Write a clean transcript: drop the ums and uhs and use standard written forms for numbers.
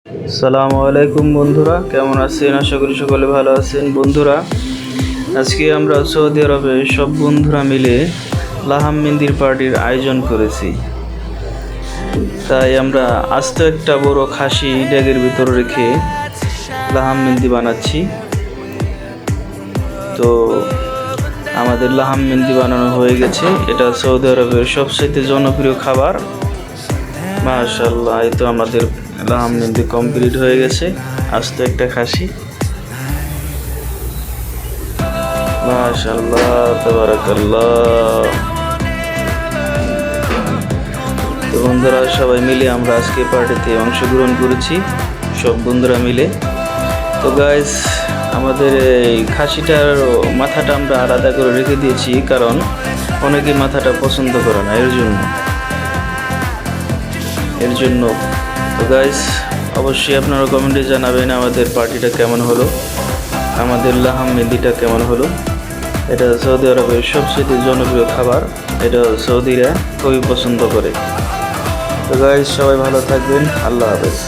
আসসালামু আলাইকুম বন্ধুরা, কেমন আছেন? আশা করি সকলে ভালো আছেন। বন্ধুরা, আজকে আমরা সৌদি আরবে সব বন্ধুরা মিলে লাহাম মেহেন্দির পার্টির আয়োজন করেছি। তাই আমরা আস্ত একটা বড় খাসি ড্যাগের ভিতর রেখে লাহাম মেহেন্দি বানাচ্ছি। তো আমাদের লাহাম মেহেন্দি বানানো হয়ে গেছে। এটা সৌদি আরবের সবচেয়ে জনপ্রিয় খাবার। মাশাআল্লাহ, এই তো আমাদের লাহাম মেহেন্দি কমপ্লিট হয়ে গেছে। আস্ত একটা খাসি। মাশাআল্লাহ, তাবারাকাল্লাহ। তো বন্ধুরা, সবাই মিলে আমরা আজকে পার্টিতে অংশগ্রহণ করেছি, সব বন্ধুরা মিলে। তো গাইস, আমাদের এই খাসিটার মাথাটা আমরা আলাদা করে রেখে দিয়েছি, কারণ অনেকে মাথাটা পছন্দ করে না, এর জন্য। তো গাইস, অবশ্যই আপনারা কমেন্টে জানাবেন আমাদের পার্টিটা কেমন হলো, আমাদের লাহাম মেহেন্দিটা কেমন হলো। এটা সৌদি আরবের সবচেয়ে জনপ্রিয় খাবার, এটা সৌদিরা খুবই পছন্দ করে। তো গাইস, সবাই ভালো থাকবেন। আল্লাহ হাফেজ।